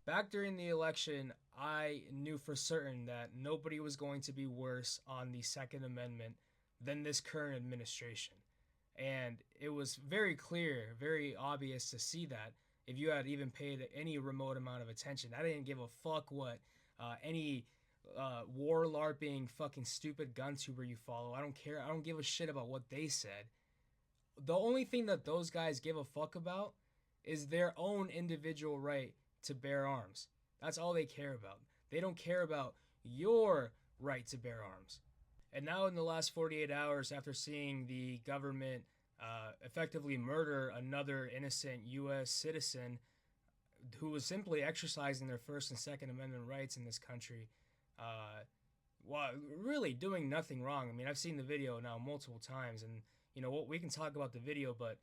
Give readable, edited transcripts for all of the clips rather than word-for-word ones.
Back during the election, I knew for certain that nobody was going to be worse on the Second Amendment than this current administration. And it was very clear, very obvious to see that if you had even paid any remote amount of attention. I didn't give a fuck what any war larping fucking stupid gun tuber you follow. I don't care. I don't give a shit about what they said. The only thing that those guys give a fuck about is their own individual right to bear arms. That's all they care about. They don't care about your right to bear arms. And now, in the last 48 hours, after seeing the government effectively murder another innocent U.S. citizen who was simply exercising their First and Second Amendment rights in this country, well, really doing nothing wrong. I mean, I've seen the video now multiple times, and you know what, we can talk about the video, but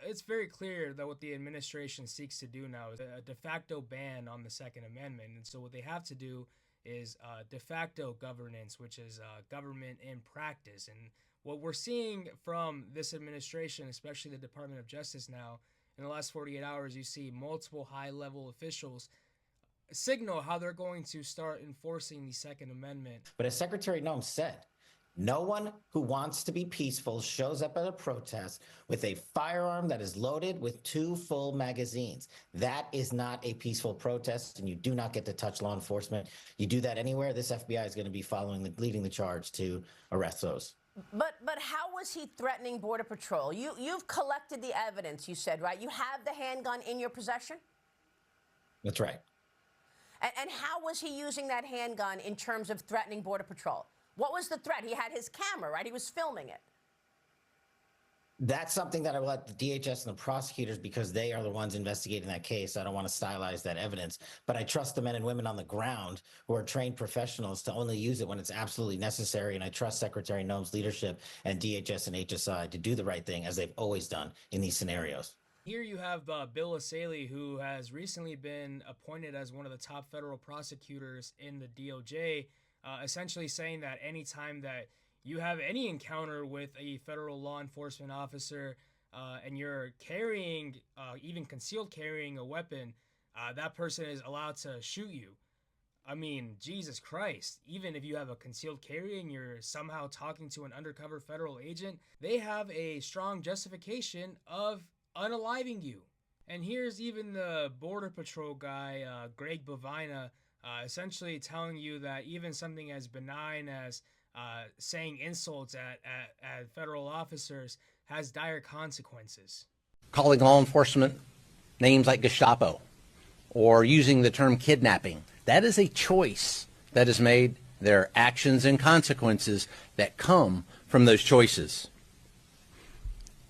it's very clear that what the administration seeks to do now is a de facto ban on the Second Amendment. And so what they have to do is de facto governance, which is government in practice. And what we're seeing from this administration, especially the Department of Justice now, in the last 48 hours, you see multiple high-level officials signal how they're going to start enforcing the Second Amendment. But as Secretary Noem said, no one who wants to be peaceful shows up at a protest with a firearm that is loaded with 2 full magazines. That is not a peaceful protest, and you do not get to touch law enforcement. You do that anywhere, this FBI is going to be leading the charge to arrest those. But how was he threatening Border Patrol? You've collected the evidence, you said, right? You have the handgun in your possession? That's right. And how was he using that handgun in terms of threatening Border Patrol? What was the threat? He had his camera, right? He was filming it. That's something that I will let the DHS and the prosecutors, because they are the ones investigating that case. I don't want to stylize that evidence, but I trust the men and women on the ground who are trained professionals to only use it when it's absolutely necessary. And I trust Secretary Noem's leadership and DHS and HSI to do the right thing, as they've always done in these scenarios. Here you have Bill Asaley, who has recently been appointed as one of the top federal prosecutors in the DOJ, essentially saying that anytime that you have any encounter with a federal law enforcement officer and you're carrying, even concealed carrying a weapon, that person is allowed to shoot you. I mean, Jesus Christ, even if you have a concealed carry and you're somehow talking to an undercover federal agent, they have a strong justification of unaliving you. And here's even the Border Patrol guy, Greg Bovina, essentially telling you that even something as benign as saying insults at federal officers has dire consequences. Calling law enforcement names like Gestapo or using the term kidnapping, that is a choice that is made. There are actions and consequences that come from those choices.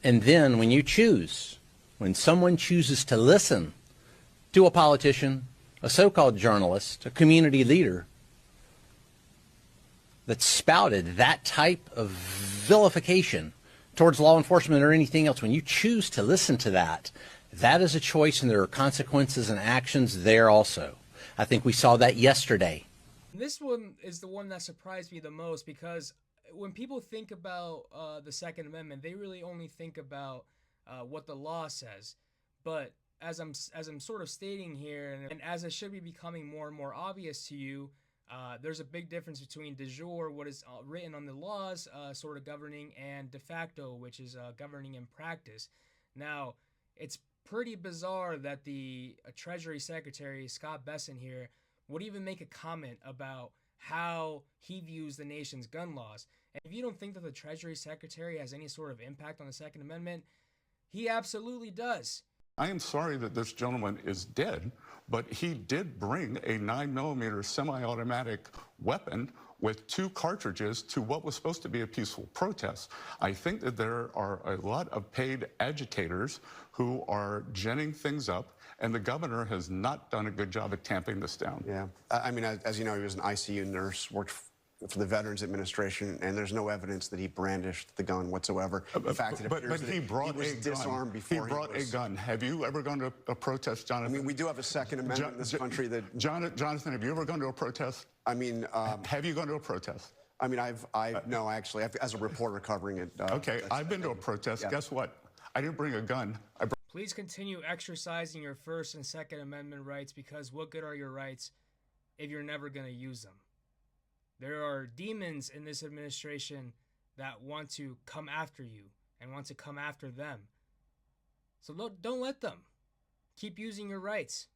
And then when someone chooses to listen to a politician, a so-called journalist, a community leader that spouted that type of vilification towards law enforcement or anything else, when you choose to listen to that, that is a choice, and there are consequences and actions there also. I think we saw that yesterday. This one is the one that surprised me the most, because when people think about the Second Amendment, they really only think about what the law says. But as I'm sort of stating here, and as it should be becoming more and more obvious to you, there's a big difference between de jure, what is written on the laws sort of governing, and de facto, which is governing in practice. Now, it's pretty bizarre that the Treasury Secretary, Scott Bessent here, would even make a comment about how he views the nation's gun laws. And if you don't think that the Treasury Secretary has any sort of impact on the Second Amendment, he absolutely does. I am sorry that this gentleman is dead, but he did bring a 9mm semi-automatic weapon with 2 cartridges to what was supposed to be a peaceful protest. I think that there are a lot of paid agitators who are ginning things up, and the governor has not done a good job at tamping this down. Yeah, I mean, as you know, he was an ICU nurse, worked for the Veterans Administration, and there's no evidence that he brandished the gun whatsoever. In fact, it appears that he was disarmed before he brought a gun. Have you ever gone to a protest, Jonathan? I mean, we do have a Second Amendment in this country that... Jonathan, have you ever gone to a protest? I mean... have you gone to a protest? I mean, no, actually, as a reporter covering it. Okay, I've been to a protest. Yeah. Guess what? I didn't bring a gun. Please continue exercising your First and Second Amendment rights, because what good are your rights if you're never going to use them? There are demons in this administration that want to come after you and want to come after them. So don't let them. Keep using your rights.